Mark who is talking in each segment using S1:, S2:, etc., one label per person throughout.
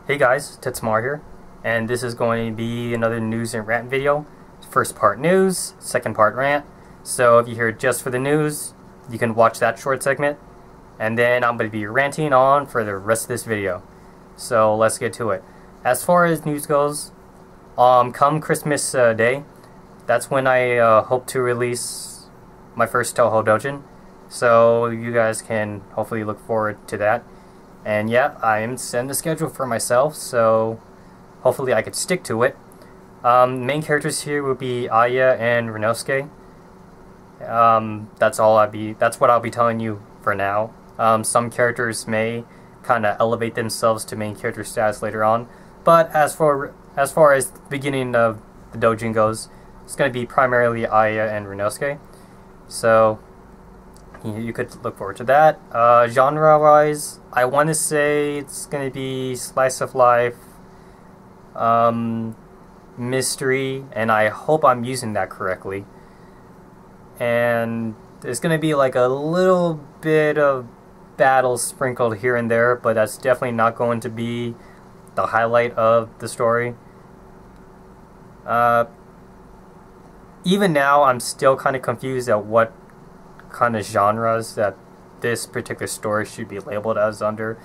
S1: Hey guys, Tetsamaru here, and this is going to be another news and rant video. First part news, second part rant. So if you're here just for the news, you can watch that short segment, and then I'm going to be ranting on for the rest of this video. So let's get to it. As far as news goes, come Christmas Day, that's when I hope to release my first Touhou Doujin. So you guys can hopefully look forward to that. And yeah, I am setting the schedule for myself, so hopefully I could stick to it. Main characters here would be Aya and Rinosuke. That's what I'll be telling you for now. Some characters may kind of elevate themselves to main character status later on, but as far as the beginning of the Doujin goes, it's going to be primarily Aya and Rinosuke. So you could look forward to that. Genre-wise, I want to say it's going to be slice of life, mystery, and I hope I'm using that correctly. And there's going to be like a little bit of battle sprinkled here and there, but that's definitely not going to be the highlight of the story. Even now, I'm still kind of confused at what kind of genres that this particular story should be labeled as under.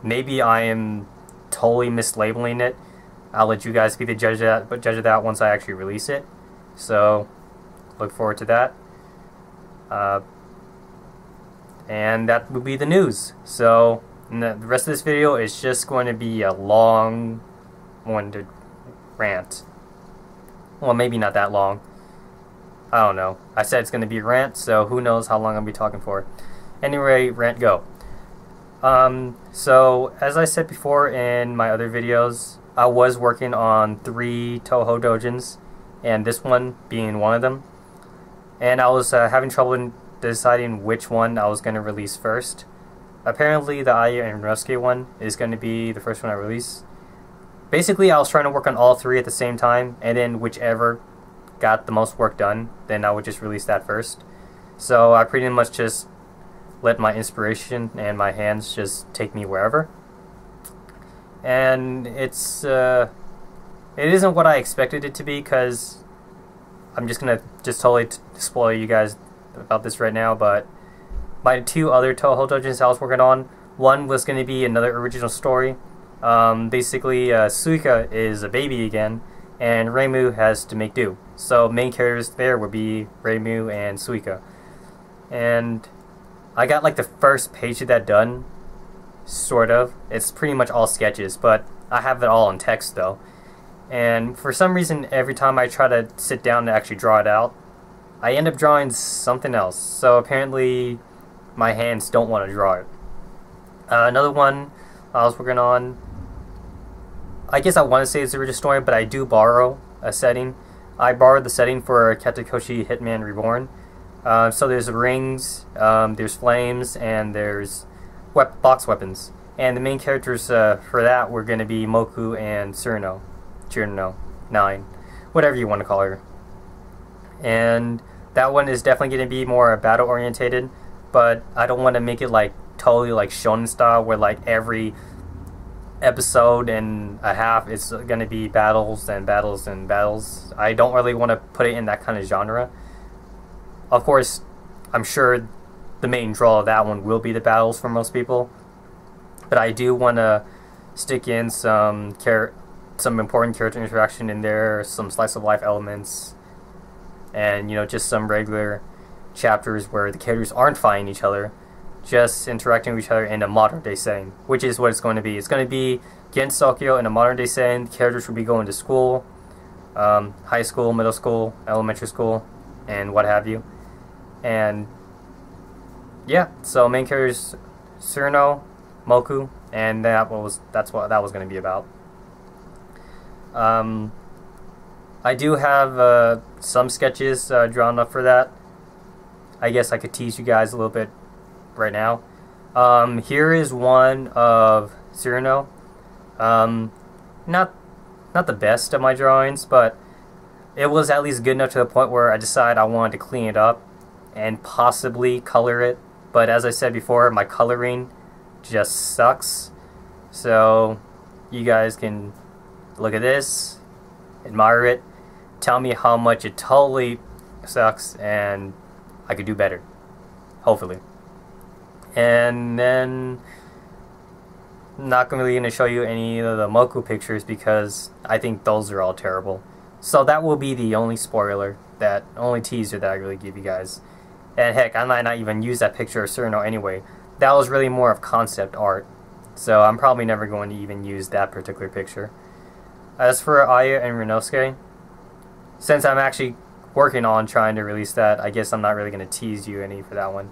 S1: Maybe I am totally mislabeling it. I'll let you guys be the judge of that once I actually release it. So look forward to that. And that would be the news. So the rest of this video is just going to be a long one to rant. Well, maybe not that long. I don't know. I said it's going to be a rant, so who knows how long I'll be talking for. Anyway, rant go. So, as I said before in my other videos, I was working on 3 Touhou Doujins, and this one being one of them. And I was having trouble in deciding which one I was going to release first. Apparently, the Aya and Rinosuke one is going to be the first one I release. Basically, I was trying to work on all 3 at the same time, and then whichever got the most work done, then I would just release that first. So I pretty much just let my inspiration and my hands just take me wherever. And it isn't what I expected it to be, because I'm just gonna totally spoil you guys about this right now. But my 2 other Touhou Doujins I was working on, one was going to be another original story. Basically, Suika is a baby again, and Reimu has to make do. So main characters there would be Reimu and Suika. And I got like the first page of that done, sort of. It's pretty much all sketches, but I have it all in text though. And for some reason, every time I try to sit down to actually draw it out, I end up drawing something else. So apparently my hands don't want to draw it. Another one I was working on, I guess I want to say it's the original story, but I do borrow a setting. I borrowed the setting for Katakoshi Hitman Reborn. So there's rings, there's flames, and there's box weapons. And the main characters for that were going to be Moku and Tsurno. 9. Whatever you want to call her. And that one is definitely going to be more battle orientated, but I don't want to make it like totally like shonen style, where like every episode and a half it's going to be battles and battles and battles. I don't really want to put it in that kind of genre. Of course, I'm sure the main draw of that one will be the battles for most people, but I do want to stick in some important character interaction in there, some slice of life elements, and just some regular chapters where the characters aren't fighting each other, just interacting with each other in a modern day setting, which is what it's going to be. It's going to be Gensokyo in a modern day setting. The characters will be going to school, high school, middle school, elementary school, and what have you. And yeah, so main characters Tsurno, Moku, and that's what that was going to be about. I do have some sketches drawn up for that. I guess I could tease you guys a little bit right now. Here is one of Tsurno. Not the best of my drawings, but it was at least good enough to the point where I decided I wanted to clean it up and possibly color it. But as I said before, my coloring just sucks. So you guys can look at this, admire it, tell me how much it totally sucks, and I could do better, hopefully. And then not really going to show you any of the Moku pictures because I think those are all terrible. So that will be the only spoiler, that only teaser that I really give you guys. And heck, I might not even use that picture of Surno anyway. That was really more of concept art, so I'm probably never going to even use that particular picture. As for Aya and Rinosuke, since I'm actually working on trying to release that, I guess I'm not really going to tease you any for that one.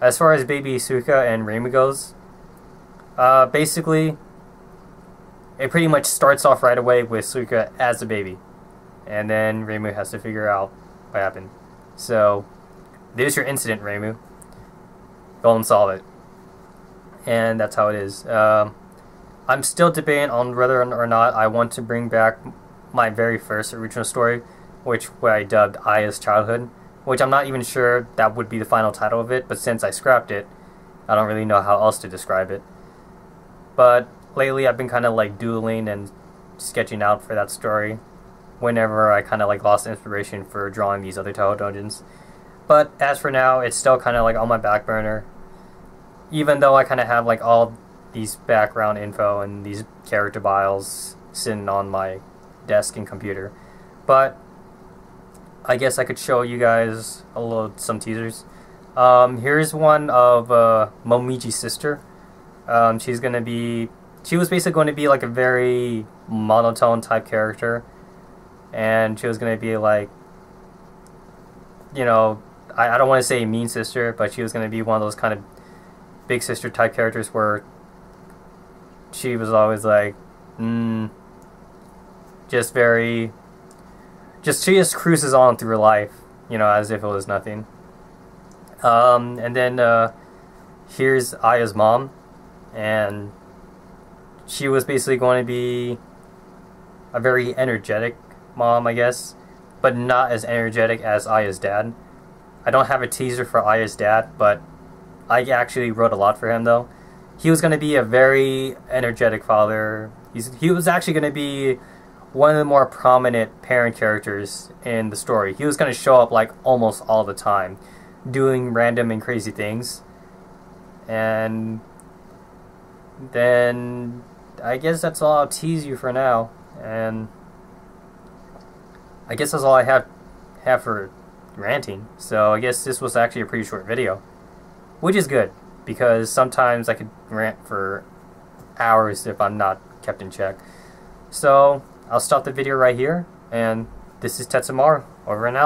S1: As far as Baby Suka and Reimu goes, basically, it pretty much starts off right away with Suka as a baby, and then Reimu has to figure out what happened. So, there's your incident, Reimu. Go and solve it. And that's how it is. I'm still debating on whether or not I want to bring back my very first original story, which I dubbed Aya's Childhood, which I'm not even sure that would be the final title of it, but since I scrapped it, I don't really know how else to describe it. But lately I've been kind of like doodling and sketching out for that story whenever I kind of like lost inspiration for drawing these other Touhou Doujins. But as for now, it's still kind of like on my back burner, even though I kind of have like all these background info and these character bios sitting on my desk and computer. But I guess I could show you guys some teasers. Here's one of Momiji's sister. She was basically going to be like a very monotone type character, and she was going to be like, you know, I don't want to say mean sister, but she was going to be one of those kind of big sister type characters where she was always like, she just cruises on through her life, you know, as if it was nothing. And then here's Aya's mom, and she was basically going to be a very energetic mom, I guess, but not as energetic as Aya's dad. I don't have a teaser for Aya's dad, but I actually wrote a lot for him though. He was going to be a very energetic father. He was actually going to be one of the more prominent parent characters in the story. He was going to show up like almost all the time, doing random and crazy things. And then I guess that's all I'll tease you for now. And I guess that's all I have for ranting. So I guess this was actually a pretty short video, which is good because sometimes I could rant for hours if I'm not kept in check. So I'll stop the video right here, and this is Tetsamaru, over and out.